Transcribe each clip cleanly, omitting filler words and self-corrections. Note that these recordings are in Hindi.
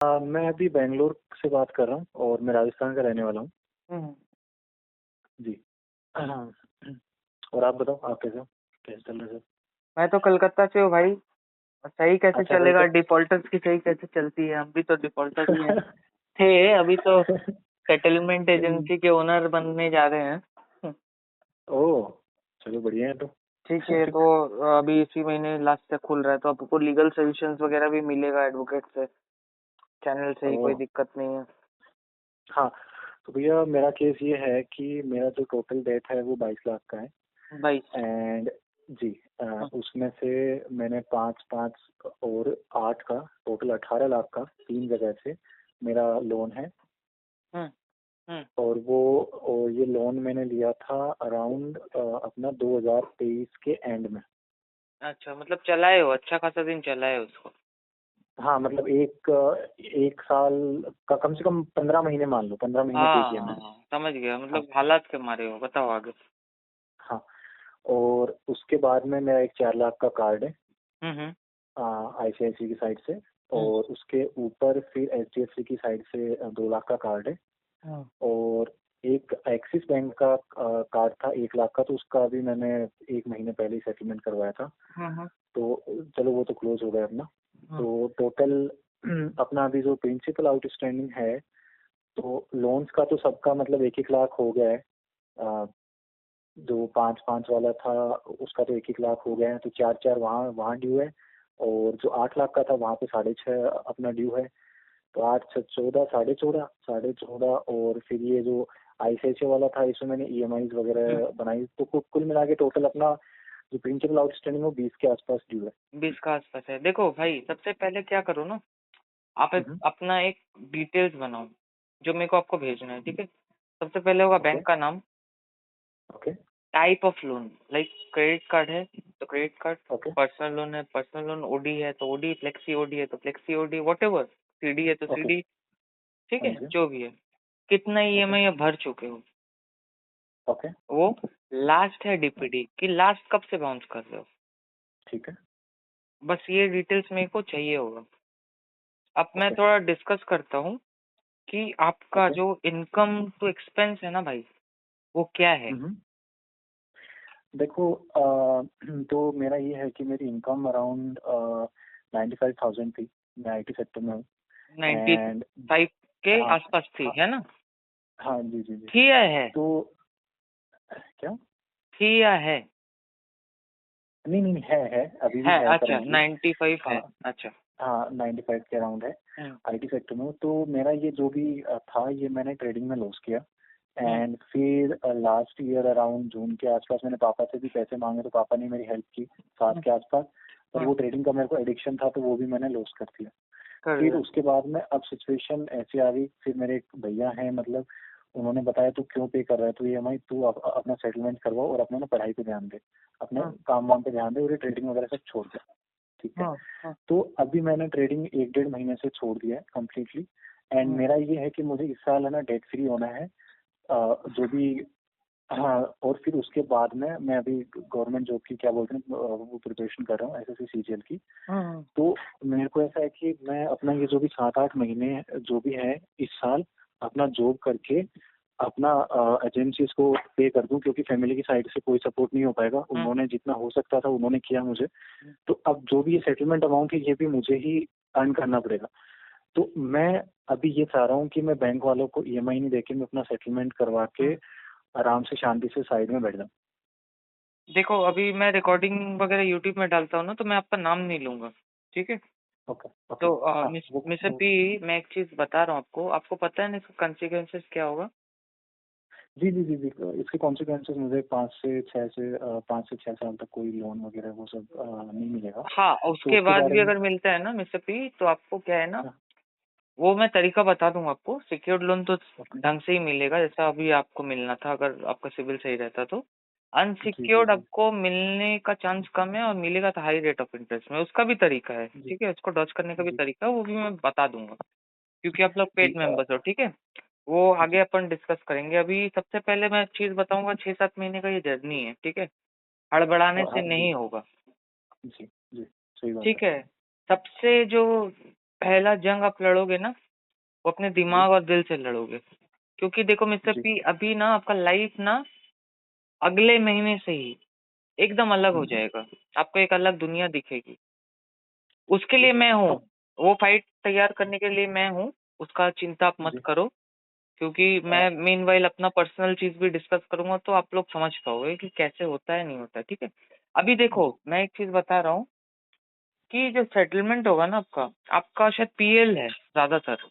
मैं अभी बैंगलोर से बात कर रहा हूँ और मैं राजस्थान का रहने वाला हूँ। हम्म। जी। हाँ। और आप बताओ, आप कैसे हो, कैसे चल रहा है सब? मैं तो कलकत्ता से हूँ भाई। सही कैसे अच्छा, चलेगा, कलकत्ता। सही कैसे चलती है, हम भी तो डिफॉल्टर ही हैं। थे, अभी तो सेटलमेंट एजेंसी के ओनर बनने जा रहे हैं। ओह, चलो बढ़िया है तो। ठीक है, तो अभी इसी महीने लास्ट तक खुल रहा है, तो आपको लीगल सॉल्यूशंस वगैरह भी मिलेगा एडवोकेट से, चैनल से ही, कोई ओह, दिक्कत नहीं है। हाँ। तो भैया मेरा केस ये है कि मेरा जो टोटल डेट है वो 22 लाख का है। 22। एंड जी, उसमें से मैंने 5 5 और 8 का टोटल 18 लाख का 3 जगह से मेरा लोन है। हम्म। हम्म। और ये लोन मैंने लिया था अराउंड अपना 2023 के एंड में। अच्छा, मतलब चलाए हो, अच्छा खासा दिन चलाए हो उसको। हाँ, मतलब एक साल का कम से कम 15 महीने मान लो, 15 महीने पे हाँ किया हाँ मैंने। हाँ, समझ गया, हाँ। मतलब हालात के मारे हो, बताओ आगे। हाँ। और उसके बाद में मेरा एक 4 लाख का कार्ड है हम्म। आईसीआईसी की साइड से। हम्म। और उसके ऊपर फिर एचडीएफसी की साइड से 2 लाख का कार्ड है। हम्म। और एक एक्सिस बैंक का कार्ड था 1 लाख का, तो उसका भी मैंने 1 महीने पहले ही सेटलमेंट करवाया था। हम्म। तो चलो वो तो क्लोज हो गया अपना। हम्म। तो टोटल अपना अभी जो प्रिंसिपल आउटस्टैंडिंग है, तो लोन्स का तो सबका मतलब 1 1 लाख हो गया है। अ, जो 5 5 वाला था उसका तो 1 1 लाख हो गया है, तो 4 4 वहाँ वहाँ ड्यू है। और जो 8 लाख का था वहाँ पे 6.5 अपना ड्यू है। तो 8 6 14, 14.5 14.5। और फिर ये जो आईसीआईसीआई वाला था इसमें मैंने ईएमआई वगैरह बनाई, तो कुल मिला के टोटल अपना जो प्रिंसिपल आउटस्टैंडिंग वो 20 के आसपास ड्यू है। 20 का आसपास है। देखो भाई, सबसे पहले क्या करो ना, आप हम्म। अपना एक डिटेल्स बनाओ जो मेरे को आपको भेजना है, ठीक है। सबसे पहले होगा ओके। बैंक का नाम, okay. Type of loan, like credit card है तो credit card, okay. Personal loan है पर्सनल लोन, ओडी है तो ओडी, फ्लेक्सी ओडी है तो flexi OD, whatever, CD है तो ओके। सीडी, ठीक हाँ है, जी। जो भी है। कितना ओके। ईएमआई भर चुके हो, ओके। वो लास्ट है डीपीडी कि लास्ट कब से बाउंस कर रहे हो, ठीक है। बस ये डिटेल्स मेरे को चाहिए होगा। अब मैं ओके। थोड़ा डिस्कस करता हूँ कि आपका ओके। जो इनकम टू एक्सपेंस है ना भाई, वो क्या है। हम्म। देखो, तो मेरा ये है कि मेरी इनकम अराउंड 95,000 थी। मैं आईटी सेक्टर में हूँ। एंड 95 के हाँ। आसपास थी, हाँ। है ना। हाँ जी जी जी। थी या है, तो क्या? थी या है। नहीं नहीं, है अभी भी है, है अच्छा, करेंटली। 95 है। हाँ। अच्छा। हाँ, 95 के अराउंड है। हम्म। आईटी सेक्टर में हूँ, तो मेरा ये जो भी था ये मैंने ट्रेडिंग में लॉस किया। हम्म। एंड फिर लास्ट ईयर अराउंड जून के आसपास मैंने पापा से भी पैसे मांगे, तो पापा ने मेरी हेल्प की 7 हम्म। के आसपास। पर हम्म। वो ट्रेडिंग का मेरे को एडिक्शन था, तो वो भी मैंने लॉस कर दिया। कर फिर दिया। उसके बाद में अब सिचुएशन ऐसी आ गई, फिर मेरे एक भैया हैं, मतलब उन्होंने बताया तू क्यों पे कर रहा है, तू ईएमआई तू अपना सेटलमेंट करवाओ और अपने ना पढ़ाई पे ध्यान दे, अपने हाँ काम वाम पे ध्यान दे, और ये ट्रेडिंग वगैरह सब छोड़ दे। ठीक है। हाँ हाँ। तो अभी मैंने ट्रेडिंग 1 1.5 महीने से छोड़ दिया है कम्प्लीटली। एंड हम्म। मेरा ये है कि मुझे इस साल है ना डेट फ्री होना है। जो भी। हाँ। और फिर उसके बाद में मैं अभी गवर्नमेंट जॉब की क्या बोलते हैं वो प्रिपरेशन कर रहा हूँ, एसएससी सीजीएल की। हम्म। तो मेरे को ऐसा है कि मैं अपना ये जो भी 7 8 महीने जो भी है इस साल अपना जॉब करके अपना एजेंसीज को पे कर दूं, क्योंकि फैमिली की साइड से कोई सपोर्ट नहीं हो पाएगा। हम्म। उन्होंने जितना हो सकता था उन्होंने किया मुझे। हम्म। तो अब जो भी ये सेटलमेंट अमाउंट है ये भी मुझे ही अर्न करना पड़ेगा। तो मैं अभी ये चाह रहा हूँ कि मैं बैंक वालों को ईएमआई नहीं देके मैं अपना सेटलमेंट करवा के आराम से शांति से साइड में बैठ जाऊँ। देखो, अभी मैं रिकॉर्डिंग वगैरह यूट्यूब में डालता हूँ ना, तो मैं आपका नाम नहीं लूंगा, ठीक है। ओके। ओके। तो हाँ मिस्टर पी, मैं एक चीज बता रहा हूँ आपको, आपको पता है ना इसका कंसिक्वेंसेस क्या होगा। जी जी जी जी। इसके कॉन्सिक्वेंसेस मुझे 5 से 6 साल तक कोई लोन वगैरह वो सब नहीं मिलेगा। हाँ, तो उसके उसके बाद बारे भी में। अगर मिलता है ना मिस्टर पी, तो आपको क्या है ना, हाँ। वो मैं तरीका बता दूंगा आपको। सिक्योर्ड लोन तो ओके। ढंग से ही मिलेगा जैसा अभी आपको मिलना था, अगर आपका सिविल सही रहता तो। जी जी अनसिक्योर्ड जी आपको मिलने का चांस कम है, और मिलेगा तो हाई रेट ऑफ इंटरेस्ट में। उसका भी तरीका है, जी ठीक है, उसको डॉज करने का भी जी तरीका है, वो भी मैं बता दूंगा, क्योंकि आप लोग जी। पेड मेंबर्स हो, ठीक है। वो आगे जी अपन डिस्कस करेंगे। अभी सबसे पहले मैं चीज बताऊंगा, 6 7 महीने का ये जर्नी है, ठीक है, हड़बड़ाने से हाँ जी नहीं होगा, जी जी। सही बात है। ठीक है। सबसे जो पहला जंग आप लड़ोगे ना, वो अपने जी दिमाग और दिल से लड़ोगे। क्योंकि देखो मिस्टर जी। पी, अभी ना आपका लाइफ ना अगले महीने से ही एकदम अलग हो हम्म, जाएगा। आपको एक अलग दुनिया दिखेगी। उसके जी लिए मैं हूँ। अब। वो फाइट तैयार करने के लिए मैं हूँ। उसका चिंता आप मत जी करो। क्योंकि अ, मैं मीनवाइल अपना पर्सनल चीज भी डिस्कस करूंगा, तो आप लोग समझ पाओगे कि कैसे होता है नहीं होता है। ठीक है। अभी देखो, जी मैं एक चीज बता रहा हूँ कि जो सेटलमेंट होगा ना आपका, आपका शायद पीएल है ज्यादातर।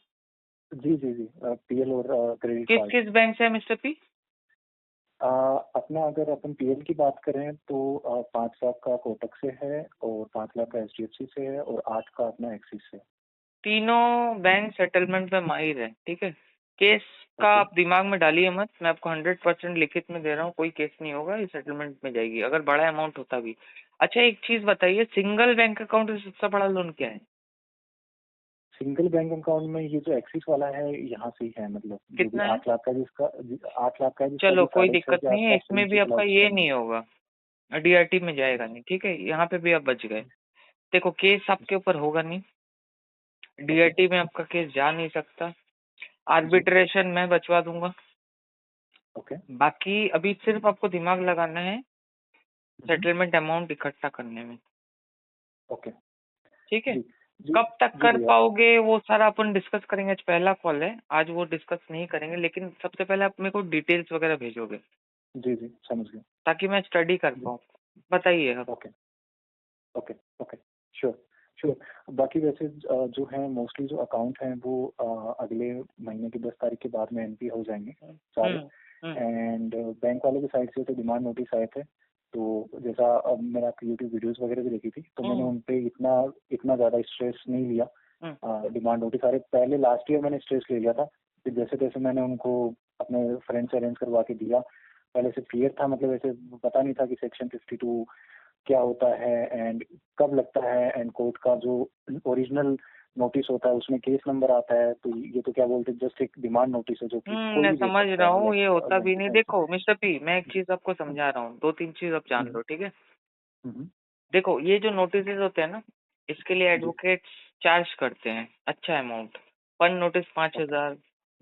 जी जी जी। पीएल और क्रेडिट किस कार्ड। किस बैंक से है मिस्टर पी? अपना अगर अपन पीएल की बात करें तो 5 लाख का कोटक से है, और 5 लाख का एचडीएफसी से है, और 8 का अपना एक्सिस से। तीनों बैंक सेटलमेंट में माहिर है। ठीक है। केस का ओके। आप दिमाग में डालिए मत। मैं आपको 100% लिखित में दे रहा हूँ, कोई केस नहीं होगा, ये सेटलमेंट में जाएगी अगर बड़ा अमाउंट होता भी। अच्छा एक चीज बताइए, सिंगल बैंक अकाउंट से सबसे बड़ा लोन क्या है? सिंगल बैंक अकाउंट में ये जो एक्सिस वाला है, यहाँ से ही है, मतलब जो भी कितना है? 8 लाख का, जिसका 8 लाख का है, जिसका चलो भी कोई 6.5 दिक्कत के नहीं है, आसपास इसमें भी प्रिंसिपल आपका ये आउटस्टैंडिंग। नहीं होगा। डीआरटी में जाएगा नहीं। ठीक है, यहाँ पे भी आप बच गए। देखो केस आपके ऊपर होगा नहीं। ओके। डीआरटी में आपका केस जा नहीं सकता। जी। आर्बिट्रेशन मैं बचवा दूंगा। ओके। बाकी अभी सिर्फ आपको दिमाग लगाना है सेटलमेंट अमाउंट इकट्ठा करने में। ओके। ठीक है। जी जी। कब तक जी कर भैया। पाओगे वो सारा अपन डिस्कस करेंगे। आज पहला कॉल है, आज वो डिस्कस नहीं करेंगे, लेकिन सबसे पहले आप मेरे को डिटेल्स वगैरह भेजोगे जी जी, समझ गया। ताकि मैं स्टडी कर जी। पाऊँ। बताइए अब। Okay. Okay. Okay. Sure. Sure. बाकी वैसे जो है मोस्टली जो अकाउंट हैं वो अगले महीने की 10 तारीख के बाद में एनपी हो जाएंगे सारे। हम्म। हम्म। एंड बैंक वाले की साइड से तो डिमांड नोटिस आए थे। तो जैसा अब मैंने आपकी यूट्यूब वीडियोस वगैरह भी देखी थी, तो मैंने हम्म। उन पे इतना इतना ज़्यादा स्ट्रेस नहीं लिया। हम्म। डिमांड नोटिस आ रहे पहले लास्ट ईयर मैंने स्ट्रेस ले लिया था। फिर जैसे तैसे मैंने उनको अपने फ्रेंड से अरेंज करवा के दिया। पहले से क्लियर था, मतलब ऐसे पता नहीं था कि सेक्शन 52 क्या होता है एंड कब लगता है, एंड कोर्ट का जो ओरिजिनल नोटिस होता है उसमें केस नंबर आता है। तो ये तो क्या बोलते हैं, जस्ट एक डिमांड नोटिस है जो कि कोई मैं भी दे समझ सकता रहा है, हूँ, ये मतलब होता बैंक भी की नहीं। साइड से। देखो मिस्टर पी, मैं एक चीज आपको समझा रहा हूँ, दो तीन चीज आप जान हम्म, लो। ठीक है। हम्म, देखो ये जो नोटिस होते हैं ना, इसके लिए जी। एडवोकेट चार्ज करते हैं अच्छा अमाउंट। पर नोटिस पाँच ओके। हजार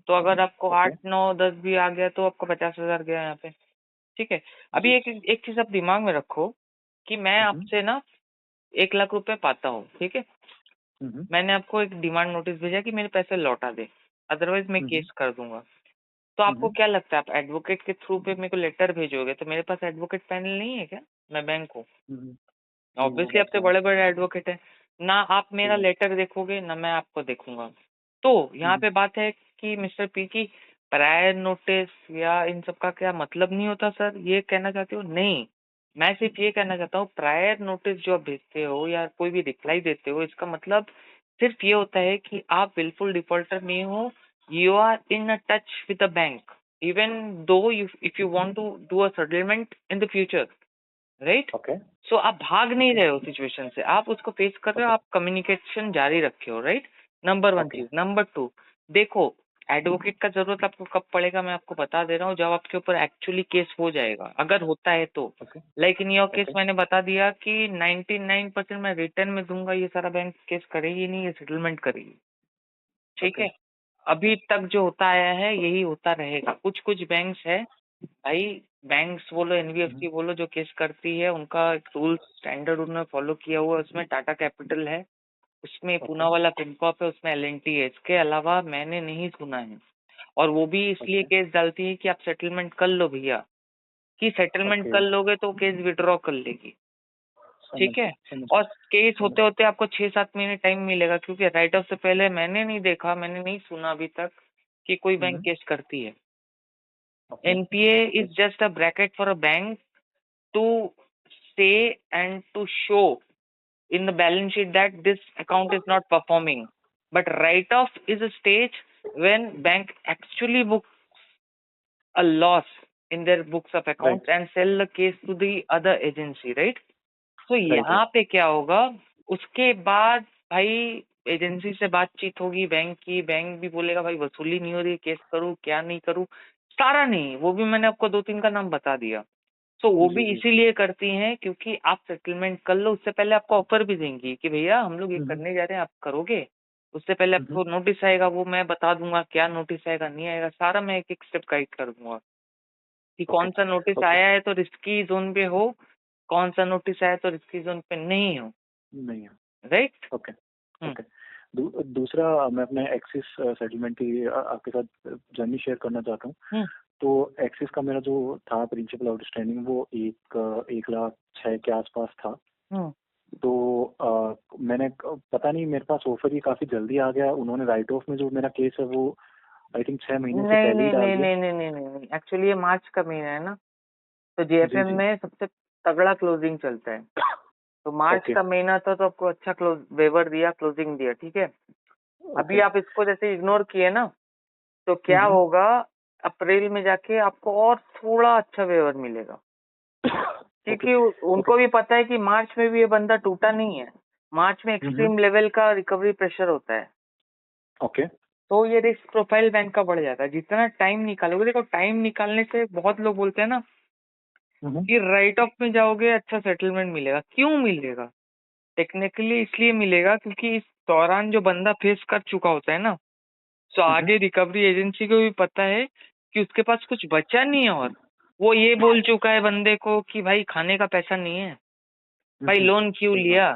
तो अगर आपको ओके। 8 9 10 भी आ गया तो आपको 50,000 गया यहाँ पे। ठीक है। अभी जी। एक एक चीज आप दिमाग में रखो कि मैं हम्म, आपसे ना 1 लाख रुपए पाता हूँ। ठीक है। हम्म, मैंने आपको एक डिमांड नोटिस भेजा कि मेरे पैसे लौटा दे, अदरवाइज मैं हम्म, केस कर दूंगा। तो आपको हम्म, क्या लगता है, आप एडवोकेट के थ्रू पे मेरे को लेटर भेजोगे तो मेरे पास एडवोकेट पैनल नहीं है क्या? मैं बैंक हूँ। हम्म, वो ऑब्वियसली बात आपसे तो है। बड़े बड़े एडवोकेट हैं। ना आप मेरा जी। लेटर देखोगे ना मैं आपको देखूंगा। तो यहाँ हम्म, पे बात है कि मिस्टर पी की प्रायर नोटिस या इन सब का क्या मतलब नहीं होता सर, ये कहना चाहते हो? नहीं, मैं सिर्फ ये कहना चाहता हूँ प्रायर नोटिस जो आप भेजते हो या कोई भी रिप्लाई देते हो, इसका मतलब सिर्फ ये होता है कि आप बिल्कुल डिफॉल्टर नहीं हो। You are in a touch with the bank, even though if you want to do a settlement in the future, right? Okay. So आप भाग नहीं ओके। रहे हो सिचुएशन से, आप उसको फेस कर रहे हो, ओके। आप कम्युनिकेशन जारी रखे हो, राइट? Number one okay. चीज। नंबर टू, देखो एडवोकेट का जरूरत आपको कब पड़ेगा, मैं आपको बता दे रहा हूँ, जब आपके ऊपर एक्चुअली केस हो जाएगा, अगर होता है तो। Okay. Like in your case okay. मैंने बता दिया कि 99% मैं रिटर्न में दूंगा, ये सारा बैंक केस करेगी नहीं, ये सेटलमेंट करेगी। ठीक ओके। है। ओके। अभी तक जो होता आया है यही होता रहेगा। कुछ कुछ बैंक्स है भाई, बैंक्स बोलो एनबीएफसी बोलो, जो केस करती है उनका एक रूल स्टैंडर्ड उन्होंने फॉलो किया हुआ है। उसमें टाटा कैपिटल है, उसमें ओके। पूना वाला फिनकॉर्प है, उसमें एलएनटी है। इसके अलावा मैंने नहीं सुना है। और वो भी इसलिए ओके। केस डालती है कि आप सेटलमेंट कर लो भैया, कि सेटलमेंट ओके। कर लोगे तो केस विड्रॉ कर लेगी। समझ ठीक है। गया, समझ और केस गया, समझ। होते होते आपको 6 7 महीने टाइम मिलेगा, क्योंकि राइट ऑफ से पहले मैंने नहीं देखा, मैंने नहीं सुना अभी तक कि कोई बैंक हम्म। केस करती है। Okay. NPA okay. Is just a bracket for a bank to say and to show in the balance sheet that this account is not performing. But write-off is a stage when bank actually books a loss in their books of accounts right. and sell the case to the other agency, right? तो राइट। यहाँ राइट। पे क्या होगा, उसके बाद भाई एजेंसी से बातचीत होगी बैंक की, बैंक भी बोलेगा भाई वसूली नहीं हो रही, केस करूँ क्या नहीं करूँ। सारा नहीं, वो भी मैंने आपको दो तीन का नाम बता दिया। सो वो जी भी जी। इसीलिए करती हैं क्योंकि आप सेटलमेंट कर लो, उससे पहले आपको ऑफर भी देंगी कि भैया हम लोग ये हम्म, करने जा रहे हैं, आप करोगे? उससे पहले हम्म, आपको नोटिस आएगा, वो मैं बता दूंगा क्या नोटिस आएगा नहीं आएगा, सारा मैं एक एक स्टेप गाइड कर दूंगा कि ओके कौन सा नोटिस ओके। आया है तो रिस्की जोन पे हो, कौन सा नोटिस आया तो रिस्की जोन पे नहीं हो। नहीं है। राइट। ओके हम्म। ओके। दूसरा मैं अपने एक्सिस सेटलमेंट की आपके साथ जर्नी शेयर करना चाहता हूँ। हम्म। तो एक्सिस का मेरा जो था प्रिंसिपल आउटस्टैंडिंग वो 1,06,000 के आसपास था। हम्म। तो मैंने पता नहीं मेरे पास ऑफर ही काफी जल्दी आ गया, उन्होंने राइट ऑफ में जो मेरा केस है वो आई थिंक 6 महीने से नहीं पहले ही नहीं डाल नहीं दिया। नहीं नहीं नहीं नहीं नहीं, एक्चुअली ये मार्च का महीना है ना, तो जी जेएफएम जी। में सबसे तगड़ा क्लोजिंग चलता है। तो मार्च ओके का महीना था तो आपको अच्छा क्लोज वेवर दिया, क्लोजिंग दिया, ठीक है। अभी ओके। आप इसको जैसे इग्नोर किए ना, तो क्या हम्म। होगा, अप्रैल में जाके आपको और थोड़ा अच्छा वेवर मिलेगा, ओके क्योंकि ओके। उनको भी पता है कि मार्च में भी ये बंदा टूटा नहीं है। मार्च में हम्म। एक्सट्रीम लेवल का रिकवरी प्रेशर होता है, ओके। तो ये रिस्क प्रोफाइल बैंक का बढ़ जाता है जितना टाइम निकालोगे। देखो टाइम निकालने से बहुत लोग बोलते हैं ना हम्म। कि राइट ऑफ में जाओगे अच्छा सेटलमेंट मिलेगा। क्यों मिलेगा? टेक्निकली इसलिए मिलेगा क्योंकि इस दौरान जो बंदा फेस कर चुका होता है ना, तो हम्म। आगे रिकवरी एजेंसी को भी पता है कि उसके पास कुछ बचा नहीं है, और वो ये बोल चुका है बंदे को कि भाई खाने का पैसा नहीं है, भाई हम्म। लोन क्यों सही बात। लिया,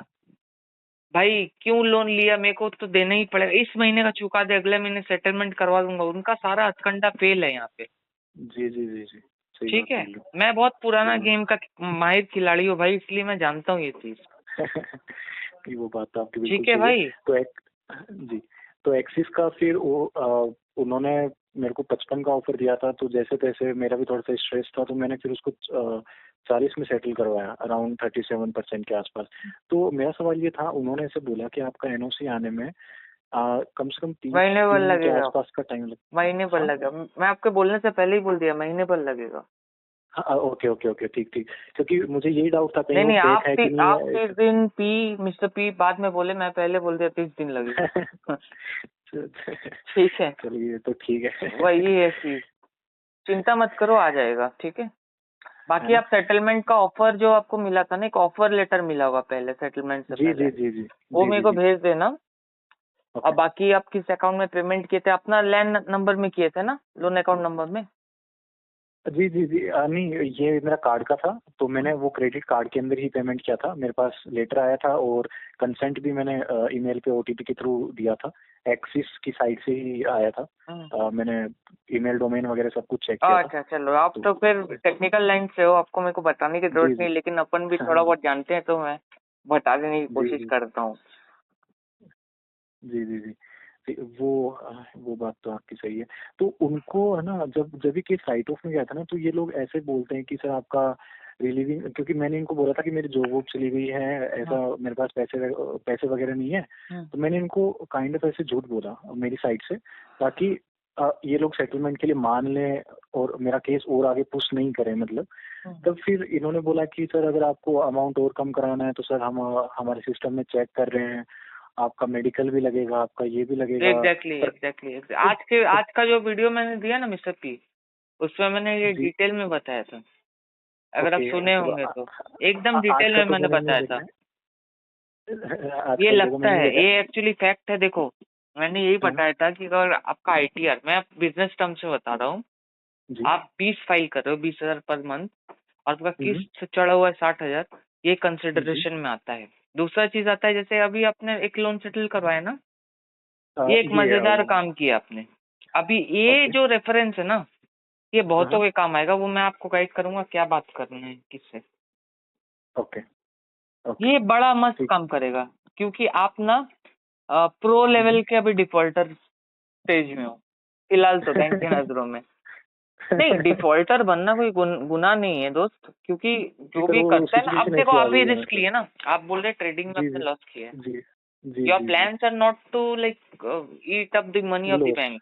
भाई क्यों लोन लिया, मेरे को तो देना ही पड़ेगा, इस महीने का चुका दे, अगले महीने सेटलमेंट करवा दूंगा। उनका सारा हथकंडा फेल है यहाँ पे। जी जी जी जी। सही बात ठीक है। बोल रहे मैं बहुत हो। पुराना जी गेम का माहिर खिलाड़ी हूँ भाई, इसलिए मैं जानता हूँ ये चीज। जी। वो बात तो आपकी बिल्कुल ठीक है सही है। भाई। तो जी। तो एक्सिस का फिर वो उन्होंने मेरे को 55 का ऑफर दिया था, तो जैसे तैसे मेरा भी थोड़ा सा स्ट्रेस था, तो मैंने फिर उसको 40 में सेटल करवाया, अराउंड 37% के आसपास। तो मेरा सवाल ये था, उन्होंने ऐसे बोला कि आपका एनओसी आने में कम से कम तीन महीने भर दिन के लगेगा, आसपास का टाइम लग। महीने भर हाँ लगेगा। मैं आपके बोलने से पहले ही बोल दिया, महीने भर लगेगा। हाँ। Okay okay okay. ठीक ठीक। क्योंकि मुझे यही डाउट था कहीं नहीं वो नहीं, फेक है कि नहीं आप है। 30 दिन पी, मिस्टर पी बाद में बोले, मैं पहले बोल दिया 30 दिन लगेगा। ठीक है। चलिए तो ठीक है। वही है चीज, चिंता मत करो, आ जाएगा, ठीक है। है बाकी ना। आप सेटलमेंट का ऑफर जो आपको मिला था ना, एक ऑफर लेटर मिला होगा पहले सेटलमेंट से जी पहले, जी जी जी वो जी मेरे जी को जी। भेज देना। और ओके। बाकी आप किस अकाउंट में पेमेंट किए थे, अपना लैंड नंबर में किए थे ना, लोन अकाउंट नंबर में? जी जी जी। नहीं, ये मेरा कार्ड का था, तो मैंने वो क्रेडिट कार्ड के अंदर ही पेमेंट किया था। मेरे पास लेटर आया था और कंसेंट भी मैंने ईमेल पे ओटीपी के थ्रू दिया था। एक्सिस की साइट से ही आया था। मैंने ईमेल डोमेन वगैरह सब कुछ चेक किया था। अच्छा चलो, आप तो तो फिर टेक्निकल लाइन से हो, आपको मेरे को बताने की जी जरूरत जी। नहीं, लेकिन अपन भी हाँ थोड़ा जी। बहुत जानते हैं तो मैं बता देने की जी कोशिश जी करता हूँ। जी जी जी। वो बात तो आपकी सही है। तो उनको है ना, जब जब भी केस राइट ऑफ में गया था ना, तो ये लोग ऐसे बोलते हैं कि सर आपका रिलीविंग, क्योंकि मैंने इनको बोला था कि मेरी जॉब वॉब चली गई है, ऐसा मेरे पास पैसे वगैरह नहीं है। तो मैंने इनको काइंड ऑफ ऐसे झूठ बोला मेरी साइड से, ताकि ये लोग सेटलमेंट के लिए मान लें और मेरा केस और आगे पुश नहीं करें, मतलब। तब फिर इन्होंने बोला कि सर अगर आपको अमाउंट और कम कराना है तो सर हम हमारे सिस्टम में चेक कर रहे हैं, आपका मेडिकल भी लगेगा, आपका ये भी लगेगा। एग्जैक्टली पर एग्जैक्टली। अब अब आज का जो वीडियो मैंने दिया ना मिस्टर पी, उसमें मैंने ये जी। डिटेल में बताया था, अगर आप ओके। सुने तो होंगे तो। एकदम आज डिटेल का में तो मैंने मैंने नहीं बताया था। देखा है। ये आजकल देखो लगता मैंने नहीं है, देखा ये एक्चुअली फैक्ट है। देखो मैंने यही है। बताया था कि अगर आपका आईटीआर, मैं बिजनेस टर्म से बता रहा हूँ, जी। आप 20 फाइल कर रहे हो, 20,000 पर मंथ, और आपका हम्म, किस्त चढ़ा हुआ है 60,000, ये जी। कंसिडरेशन में आता है। दूसरा चीज आता है, जैसे अभी आपने एक लोन सेटल करवाया ना, ये एक ये मजेदार काम किया आपने। अभी ये ओके जो रेफरेंस है ना, ये बहुतों हाँ। के काम आएगा, वो मैं आपको गाइड करूंगा क्या बात करना है किससे। Okay okay. ये बड़ा मस्त ठीक। काम करेगा, क्योंकि आप ना प्रो लेवल के अभी डिफॉल्टर स्टेज में हो फिलहाल, तो बैंक की नजरों में। नहीं, डिफॉल्टर बनना कोई गुनाह नहीं है दोस्त, क्योंकि जी जो पर भी वो करता है ना, अब सिचुएशन देखो ऐसी आ आप भी गई है रिस्क मतलब। लिए ना, आप बोल रहे ट्रेडिंग में जी आपने जी लॉस किया है। जी जी योर जी जी। Plans are not to like eat up the money of the loss. Bank,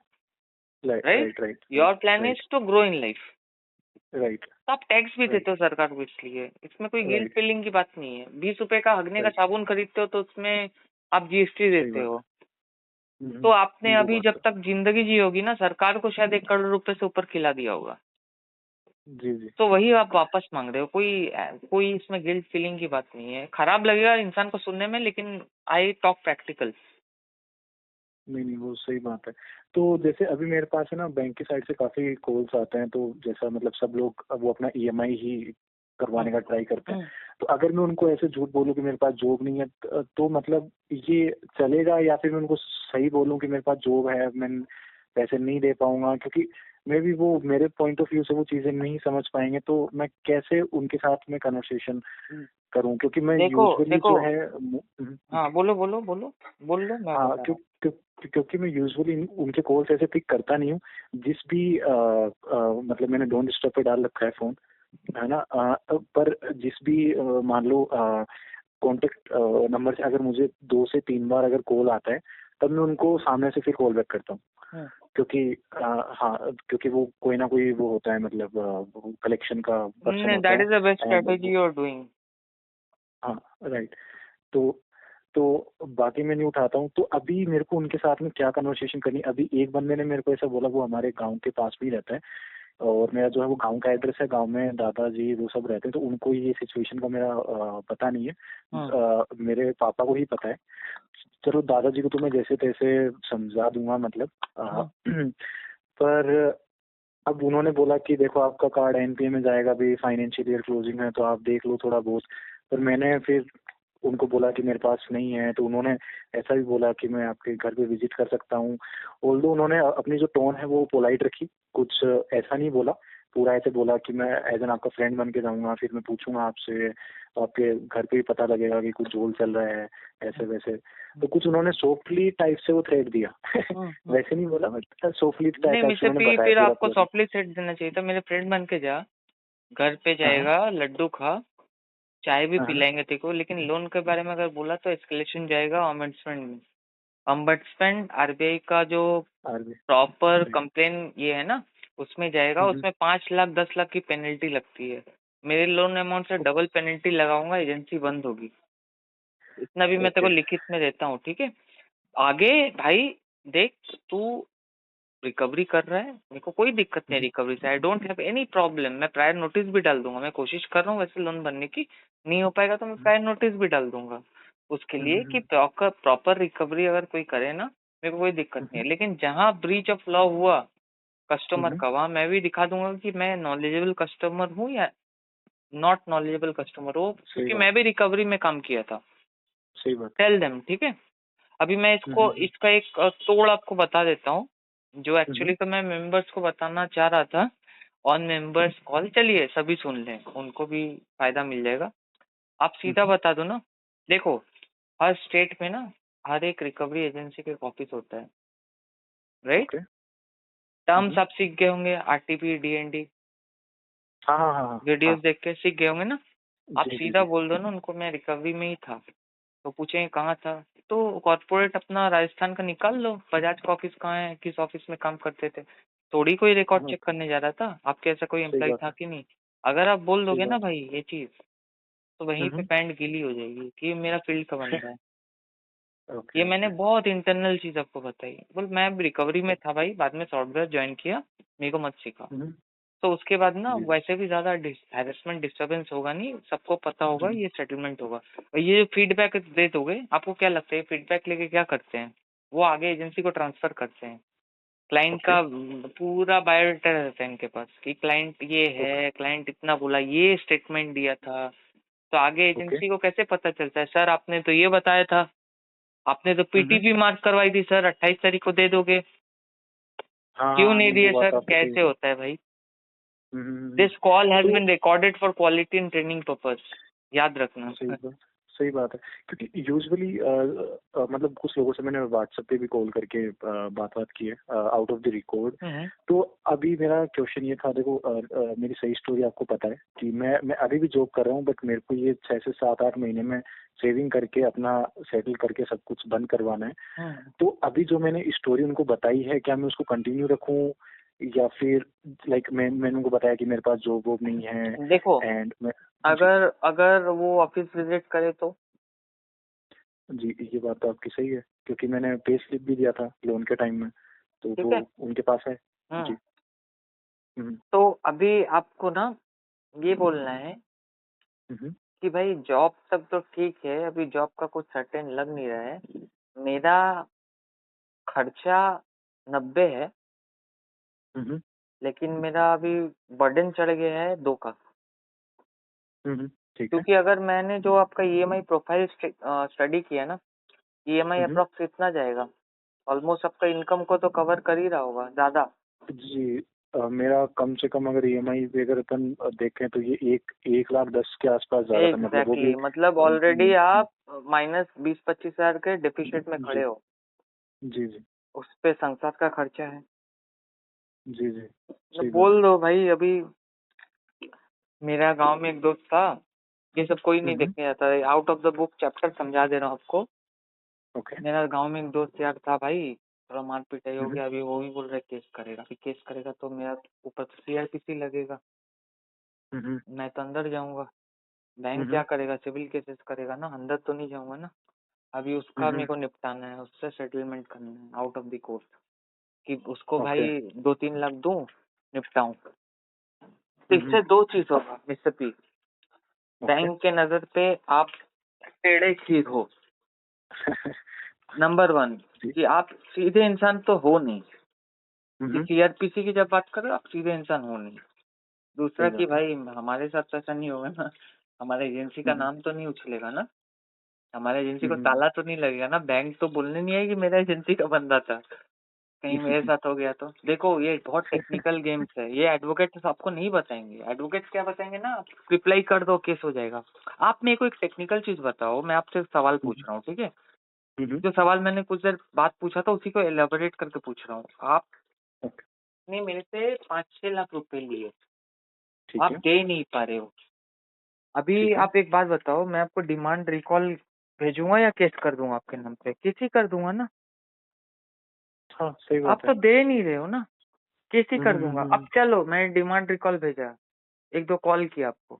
right right? Right right your right plan right is to grow in life. Right तो आप टैक्स भी राइट देते हो सरकार को, इसलिए इसमें कोई गिल्ट राइट फीलिंग की बात नहीं है। 20 रुपए का हगने का राइट। साबुन खरीदते हो तो उसमें आप जीएसटी सही देते बात हो। है। तो आपने वो अभी बात जब तो। तक जिंदगी जी होगी ना, सरकार को शायद 1 करोड़ रुपए से ऊपर खिला दिया होगा। जी जी। तो वही आप वापस मांग रहे हो। कोई इसमें गिल्ट फीलिंग की बात नहीं है। खराब लगेगा इंसान को सुनने में, लेकिन आई टॉक प्रैक्टिकल। नहीं नहीं, वो सही बात है। तो जैसे अभी मेरे पास है ना, बैंक की साइड से काफी कॉल्स आते हैं, तो जैसा मतलब सब लोग अब वो अपना ईएमआई ही करवाने का ट्राई करते हैं। हम्म। तो अगर मैं उनको ऐसे झूठ बोलूं कि मेरे पास जॉब नहीं है, तो मतलब ये चलेगा, या फिर मैं उनको सही बोलूं कि मेरे पास जॉब है, मैं पैसे नहीं दे पाऊंगा, क्योंकि मे भी वो मेरे पॉइंट ऑफ व्यू से वो चीजें नहीं समझ पाएंगे, तो मैं कैसे उनके साथ में कन्वर्सेशन करूं, क्योंकि मैं देखो यूजुअली देखो, जो है हाँ बोलो बोलो बोलो, बोल लो, मैं हाँ, बता रहा हूँ। क्योंकि मैं यूजुअली उनके कॉल्स ऐसे पिक करता नहीं हूँ। जिस भी मतलब मैंने डोंट डिस्टर्ब पे डाल रखा है फोन, है ना, पर जिस भी मान लो कॉन्टेक्ट नंबर से अगर मुझे 2 से 3 बार अगर कॉल आता है, तब मैं उनको सामने से फिर कॉल बैक करता हूँ। हम्म। क्योंकि हाँ, क्योंकि वो कोई ना कोई वो होता है, मतलब कलेक्शन का पर्सन नहीं, होता दैट है। Is the best and strategy you are doing. हाँ, राइट। तो तो बाकी मैं नहीं उठाता हूँ। तो अभी मेरे को उनके साथ में क्या कन्वर्सेशन करनी, अभी एक बंदे ने मेरे को ऐसा बोला, वो हमारे गांव के पास भी रहता है, और मेरा जो है वो गांव का एड्रेस है, गांव में दादाजी वो सब रहते हैं, तो उनको ये सिचुएशन का मेरा पता नहीं है। मेरे पापा को ही पता है। चलो दादाजी को तो मैं जैसे तैसे समझा दूंगा, मतलब पर अब उन्होंने बोला कि देखो आपका कार्ड एनपीए में जाएगा, भी फाइनेंशियल ईयर क्लोजिंग है, तो आप देख लो थोड़ा बहुत। पर मैंने फिर उनको बोला कि मेरे पास नहीं है, तो उन्होंने ऐसा भी बोला कि मैं आपके घर पे विजिट कर सकता हूँ। ऑल्दो उन्होंने अपनी जो टोन है वो पोलाइट रखी, कुछ ऐसा नहीं बोला, पूरा ऐसे बोला कि मैं एज एन आपका फ्रेंड बन के जाऊंगा, फिर मैं पूछूंगा आपसे, तो आपके घर पे ही पता लगेगा कि कुछ झोल चल रहा है, ऐसे वैसे। तो कुछ उन्होंने सॉफ्टली टाइप से वो थ्रेट दिया वैसे नहीं बोला, बट सॉफ्टली नहीं, टाइप से मिस्टर उन्होंने पी, बताया फिर पूरा आपको प्रोसेस। सॉफ्टली सेट देना चाहिए था, मेरे फ्रेंड बन के जा, घर पे हाँ जाएगा, लड्डू खा, चाय भी हाँ हाँ, पिलाएंगे तेरे को, लेकिन लोन के बारे में अगर बोला तो एस्केलेशन जाएगा ombudsman में। ombudsman आरबीआई का जो आरबी, प्रॉपर राइट। कंप्लेन ये है ना, उसमें जाएगा, उसमें 5 लाख 10 लाख की पेनल्टी लगती है। मेरे लोन अमाउंट से डबल पेनल्टी लगाऊंगा, एजेंसी बंद होगी। इतना भी मैं तेरे ओके। को लिखित में देता हूँ, ठीक है। आगे भाई देख, तू रिकवरी कर रहा है, मेरे को कोई दिक्कत नहीं रिकवरी से, I don't have any problem. मैं प्रायर नोटिस भी डाल दूंगा, मैं कोशिश कर रहा हूँ वैसे लोन बनने की, नहीं हो पाएगा तो मैं प्रायर नोटिस भी डाल दूंगा उसके लिए कि प्रॉपर रिकवरी अगर कोई करे ना, मेरे को कोई दिक्कत नहीं है। लेकिन जहाँ ब्रीच ऑफ लॉ हुआ कस्टमर का, वहाँ मैं भी दिखा दूंगा कि मैं नॉलेजेबल कस्टमर हूँ या नॉट नॉलेजेबल कस्टमर हो, सही क्योंकि बात, मैं भी रिकवरी में काम किया था। सही बात। टेल देम, ठीक है। अभी मैं इसको इसका एक तोड़ आपको बता देता हूँ, जो एक्चुअली तो मैं मेंबर्स को बताना चाह रहा था ऑन मेंबर्स कॉल। चलिए सभी सुन लें, उनको भी फायदा मिल जाएगा। आप सीधा बता दो ना, देखो हर स्टेट में ना हर एक रिकवरी एजेंसी के ऑफिस होता है, राइट। ओके। टर्म्स आप सीख गए होंगे, आरटीपी डीएनडी, हाँ हाँ हाँ हाँ हाँ। वीडियोस देख के सीख गए होंगे ना। आप जी जी सीधा जी। बोल दो ना उनको, मैं रिकवरी में ही था। तो पूछेंगे कहाँ था, तो कॉर्पोरेट अपना राजस्थान का निकाल लो, बजाज का ऑफिस कहाँ है, किस ऑफिस में काम करते थे। थोड़ी कोई रिकॉर्ड चेक ओके, करने जा रहा था, आपके ऐसा कोई सही एम्प्लॉय बात था है, कि नहीं। अगर आप बोल सही दोगे ना बात भाई ये चीज, तो वहीं पे है। पैंट गीली हो जाएगी कि ये मेरा फील्ड का बंदा है। ओके ये मैंने ओके। बहुत इंटरनल चीज आपको बताई, बोल मैं रिकवरी में था भाई, बाद में सॉफ्टवेयर ज्वाइन किया, मेरे को मत सिखा। तो उसके बाद ना जी। वैसे भी ज्यादा हैरेसमेंट डिस्टरबेंस होगा नहीं, सबको पता होगा, ये सेटलमेंट होगा। और ये जो फीडबैक दे दोगे, आपको क्या लगता है फीडबैक लेके क्या करते हैं, वो आगे एजेंसी को ट्रांसफर करते हैं। क्लाइंट ओके का पूरा बायोडाटा रहता है इनके पास कि क्लाइंट ये ओके है, क्लाइंट इतना बोला, ये स्टेटमेंट दिया था। तो आगे ओके। एजेंसी को कैसे पता चलता है, सर आपने तो ये बताया था, आपने तो पीटीपी मार्क करवाई थी सर, 28 तारीख को दे दोगे, हाँ क्यों हाँ, नहीं नहीं वो दिए बात सर, आपकी सही कैसे है। होता है भाई। हम्म। दिस कॉल हैज तो been recorded for quality and training purpose, याद रखना। सही बात, सही बात है। क्योंकि यूजुअली मतलब कुछ लोगों से मैंने व्हाट्सएप पे भी कॉल करके बात की है, आउट ऑफ द रिकॉर्ड। तो अभी मेरा क्वेश्चन ये था, देखो मेरी सही स्टोरी आपको पता है कि मैं अभी भी जॉब कर रहा हूँ, बट मेरे को ये 6 से 7 8 महीने में सेविंग करके अपना सेटल करके सब कुछ बंद करवाना है। तो अभी जो मैंने स्टोरी उनको बताई है, क्या मैं उसको कंटिन्यू रखूं, या फिर मैंने उनको बताया कि मेरे पास जॉब वॉब नहीं है, देखो, एंड मैं। जी अगर अगर वो ऑफिस विजिट करे तो जी, ये बात तो आपकी सही है, क्योंकि मैंने पे स्लिप भी दिया था लोन के टाइम में, तो ठीक वो है। उनके पास है। हम्म। जी। हम्म तो अभी आपको ना ये बोलना है हम्म कि भाई जॉब तक तो ठीक है, अभी जॉब का कुछ सर्टेन लग नहीं रहा है। मेरा खर्चा 90 है, हम्म, लेकिन मेरा अभी बर्डन चढ़ गया है 2 का। ठीक है। क्योंकि अगर मैंने जो आपका ईएमआई प्रोफाइल स्टडी किया ना, ईएमआई अप्रोक्स इतना जाएगा, ऑलमोस्ट आपका इनकम को तो कवर कर ही रहा होगा ज्यादा। जी मेरा कम से कम अगर ईएमआई पे अगर अपन देखें तो ये 1,10,000 के आसपास जा रहा था, मतलब वो भी। मतलब ऑलरेडी आप माइनस 20-25 हजार के डेफिसिट में खड़े जी हो। जी जी उस पे संसार का खर्चा है। जी जी, तो सही बात बोल दो भाई। अभी मेरा गांव में एक दोस्त था, ये सब कोई है। नहीं देखने जाता है, out of the book chapter समझा दे रहा हूँ आपको। ओके। मेरा गांव में एक दोस्त यार था भाई, थोड़ा मार पिटाई हो गया, अभी वो भी बोल रहा है केस करेगा। अभी केस करेगा तो मेरा ऊपर से सीआरपीसी लगेगा, मैं तो अंदर जाऊंगा। बैंक क्या करेगा, सिविल केसेस करेगा ना, अंदर तो नहीं जाऊंगा ना। अभी उसका मेरे को निपटाना है, उससे सेटलमेंट करना है आउट ऑफ द कोर्ट, कि उसको ओके। भाई 2-3 लाख दूं, निपटाऊं। तो इससे 2 चीज होगा मिस्टर पी। ओके। बैंक के नजर पे आप टेढ़े खीर हो, नंबर 1, जी। कि आप सीधे इंसान तो हो नहीं। कि हम्म, सीआरपीसी की जब बात करो, आप सीधे इंसान हो नहीं। दूसरा सही कि बात है। भाई हमारे साथ तो ऐसा नहीं होगा ना, हमारे एजेंसी का नाम तो नहीं उछलेगा ना, हमारे एजेंसी को ताला तो नहीं लगेगा ना, बैंक तो बोलने नहीं आएगी मेरा एजेंसी का बंदा था, कहीं मेरे साथ हो गया तो। देखो ये बहुत टेक्निकल गेम्स है, ये एडवोकेट आपको नहीं बताएंगे। एडवोकेट क्या बताएंगे ना, रिप्लाई कर दो केस हो जाएगा। आप मेरे को एक टेक्निकल चीज बताओ, मैं आपसे सवाल पूछ रहा हूँ, ठीक है? जो सवाल मैंने कुछ देर बाद पूछा था उसी को एलेबोरेट करके पूछ रहा हूँ। ओके, आपने मेरे से 5-6 लाख रुपए लिए, ठीक आप है। दे नहीं पा रहे हो। अभी ठीक है। आप एक बात बताओ, मैं आपको डिमांड रिकॉल भेजूंगा या केस कर दूंगा आपके नाम पे? केस ही कर दूंगा ना। हाँ, सही आप बात है। तो दे नहीं रहे हो ना, केस ही कर दूंगा। अब हम्म, चलो मैं डिमांड रिकॉल भेजा, 1-2 कॉल किया आपको,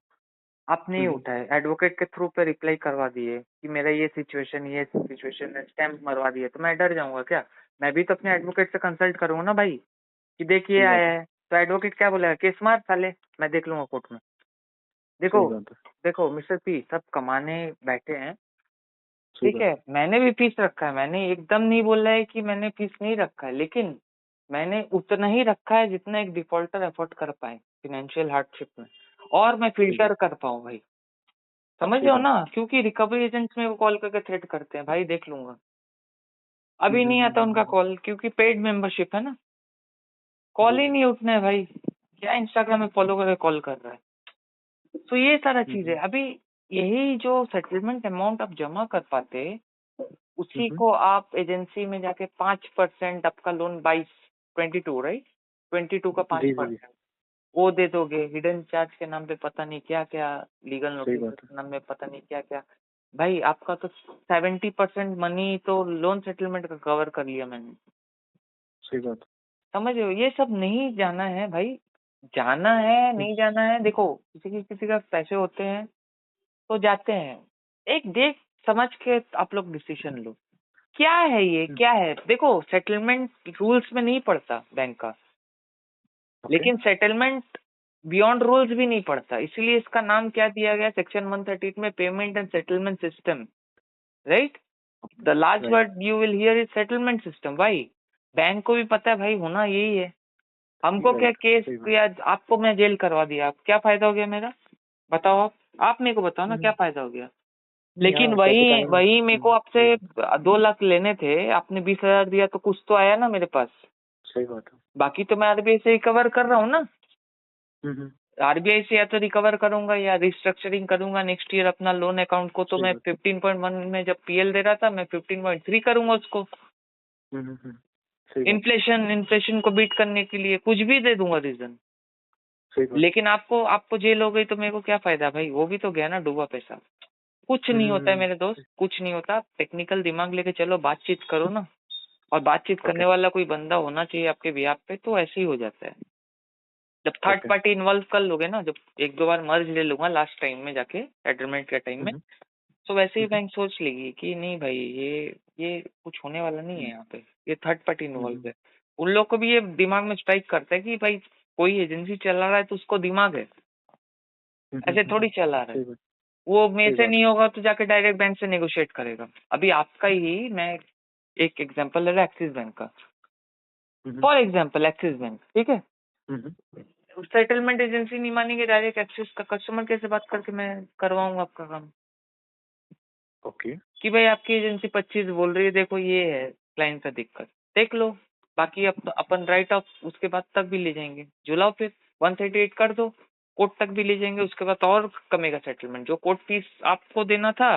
आप नहीं उठाए, एडवोकेट के थ्रू पे रिप्लाई करवा दिए कि मेरा ये सिचुएशन है, स्टैंप मरवा दिए, तो मैं डर जाऊंगा क्या? मैं भी तो अपने एडवोकेट से कंसल्ट करूंगा ना भाई, कि देखिए सही बात आया है। है। तो एडवोकेट क्या बोलेगा, केस मार साले, मैं देख लूंगा कोर्ट में। देखो सही बात है। देखो मिस्टर पी, सब कमाने बैठे हैं, सही ठीक है? बात है। मैंने भी फीस रखा है, मैंने एकदम नहीं बोला है कि मैंने फीस नहीं रखा है, लेकिन मैंने उतना ही रखा है जितना एक डिफॉल्टर अफोर्ड कर पाए फाइनेंशियल हार्डशिप में, और मैं सही बात। फिल्टर कर पाऊँ भाई। समझ सही रहे हो बात ना? है। क्योंकि रिकवरी एजेंट्स मेरे को कॉल करके थ्रेट करते हैं, भाई देख लूंगा। अभी नहीं आता उनका हम्म, कॉल, क्योंकि पेड मेंबरशिप है ना, कॉल जी ही जी। नहीं उठना है भाई। क्या इंस्टाग्राम में फॉलो करके कॉल कर रहा है? तो ये सारा चीज है। अभी यही जो सेटलमेंट अमाउंट आप जमा कर पाते, उसी को आप एजेंसी में जाके 5% आपका लोन 22 राइट, 22 का जी जी जी, 5% वो दे दोगे। हिडन चार्ज के नाम पे पता नहीं क्या क्या, लीगल सही नोटिस बात है। के नाम में पता नहीं क्या क्या। भाई आपका तो 70% मनी तो लोन सेटलमेंट का कवर कर लिया मैंने। सही बात समझ रहे हो? ये सब नहीं जाना है भाई, जाना है है। नहीं जाना है, देखो किसी का पैसे होते हैं तो जाते हैं। एक देख समझ के आप लोग डिसीजन लो, क्या है ये क्या है। देखो सेटलमेंट रूल्स में नहीं पड़ता बैंक का, ओके। लेकिन सेटलमेंट बियॉन्ड रूल्स भी नहीं पड़ता, इसीलिए इसका नाम क्या दिया गया सेक्शन 138 में, payment and settlement system, right? The last right. Word you will hear is settlement system. भाई बैंक को भी पता है भाई, होना यही है। हमको क्या राइट, केस सही बात। या आपको मैं जेल करवा दिया, क्या फायदा हो गया मेरा? बताओ आप मेरे को बताओ ना, क्या फायदा हो गया? लेकिन यहाँ कैसे वही टाइम। वही मेरे को सही आपसे बात। 2 लाख लेने थे, आपने 20,000 दिया, तो कुछ तो आया ना मेरे पास। सही बात है। बाकी तो मैं आरबीआई से रिकवर कर रहा हूँ ना। हम्म, आरबीआई से या तो रिकवर करूंगा या रिस्ट्रक्चरिंग करूंगा नेक्स्ट ईयर अपना लोन अकाउंट को। तो सही मैं बात। 15.1 में जब पीएल दे रहा था, मैं 15.3 करूंगा उसको। सही बात। इन्फ्लेशन को बीट करने के लिए कुछ भी दे दूंगा रीजन। सही बात। लेकिन आपको आपको जेल हो गई तो मेरे को क्या फायदा भाई? वो भी तो गया ना डूबा पैसा। कुछ नहीं होता है मेरे दोस्त, कुछ नहीं होता। टेक्निकल दिमाग लेके चलो, बातचीत करो ना, और बातचीत ओके। करने वाला कोई बंदा होना चाहिए आपके बिहाफ पे, तो ऐसे ही हो जाता है। जब थर्ड ओके। पार्टी इन्वॉल्व कर लोगे ना, जब 1-2 बार मर्ज ले लूंगा लास्ट टाइम में जाके सेटलमेंट के टाइम में, तो वैसे ही बैंक सोच लेगी कि नहीं भाई, ये कुछ होने वाला नहीं है यहाँ पे, ये थर्ड पार्टी इन्वॉल्व है। उन लोग को भी ये दिमाग में स्ट्राइक करता है कि भाई कोई एजेंसी चला रहा है तो उसको दिमाग है, ऐसे थोड़ी चला रहा है। सही बात। वो मेरे सही से बात नहीं होगा तो जाके डायरेक्ट बैंक से नेगोशिएट करेगा। अभी आपका ही मैं एक एग्जांपल ले रहा एक्सिस बैंक का, हम्म, फॉर एग्जांपल एक्सिस बैंक, ठीक है। हम्म, सेटलमेंट एजेंसी नहीं मानेंगे, डायरेक्ट एक्सिस का कस्टमर कैसे बात करके मैं करवाऊंगा आपका काम? ओके। कि भाई आपकी एजेंसी 25 बोल रही है, देखो ये है क्लाइंट का दिक्कत, देख लो, बाकी अपन राइट ऑफ उसके बाद तक भी ले जाएंगे, जुलाओ फिर 138 कर दो, कोर्ट तक भी ले जाएंगे, उसके बाद और कमेगा सेटलमेंट, जो कोर्ट फीस आपको देना था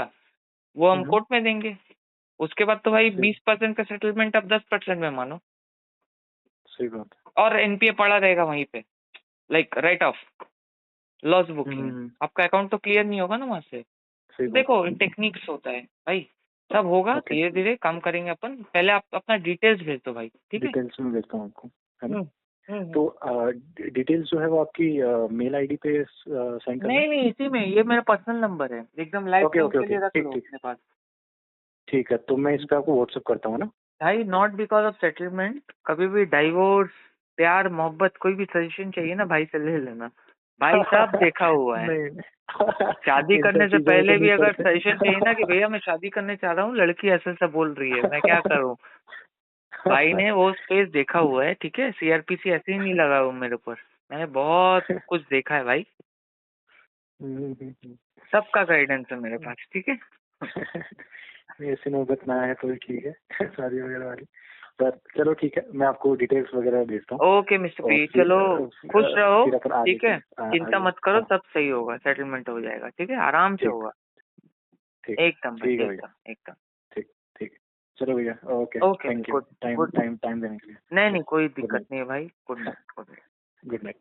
वो हम हम्म, कोर्ट में देंगे, उसके बाद तो भाई सही 20% का सेटलमेंट अब 10% में मानो, सही बात है। और एनपीए पड़ा रहेगा वहीं पे, like right of loss booking, आपका अकाउंट तो क्लियर नहीं होगा ना वहां से। सही बात देखो टेक्निक्स होता है भाई, सब होगा, है। ओके, धीरे धीरे काम करेंगे अपन, पहले आप अपना डिटेल्स भेज दो भाई, ठीक है। डिटेल्स में भेजता हूँ आपको, है ना। हम्म। तो डिटेल्स जो है वो आपकी मेल आईडी पे सेंड करना है। नहीं नहीं, इसी में, ये मेरा पर्सनल नंबर है, एकदम लाइफ ओके टाइम ओके के ओके, लिए रख ठीक लो ठीक, अपने पास। ठीक है, तो मैं इस पे आपको व्हाट्सअप करता हूँ ना। भाई नॉट बिकॉज ऑफ सेटलमेंट, कभी भी डाइवोर्स, प्यार मोहब्बत, कोई भी सजेशन चाहिए ना भाई से ले लेना, भाई सब देखा हुआ है। नहीं नहीं, शादी इन सब करने से चीजों में तो पहले भी नहीं अगर पड़ते। सजेशन चाहिए ना कि भैया मैं शादी करने चाह रहा हूँ, लड़की ऐसे ऐसा बोल रही है, मैं क्या करूँ, भाई ने वो स्पेस देखा हुआ है, ठीक है। सीआरपीसी ऐसे ही नहीं लगा हुआ मेरे ऊपर, मैंने बहुत कुछ देखा है भाई, सबका गाइडेंस है मेरे पास, ठीक है। ऐसी नौबत ना आए तो ठीक है, शादी वगैरह वाली। पर चलो ठीक है, मैं आपको डिटेल्स वगैरह भेजता हूँ। ओके मिस्टर और पी, फिर चलो खुश रहो, फिर अपन आगे ठीक है, चिंता आगे, मत करो, हाँ, सब सही होगा, सेटलमेंट हो जाएगा, ठीक है, आराम से ठीक होगा, ठीक एकदम ठीक भाई है भैया, एकदम एकदम। ठीक ठीक। चलो भैया, ओके, ओके भाई, thank you, good time good, time time देने के लिए। नहीं चलो, नहीं कोई गुड दिक्कत नाइट, नहीं है भाई, good night, good night. Good night.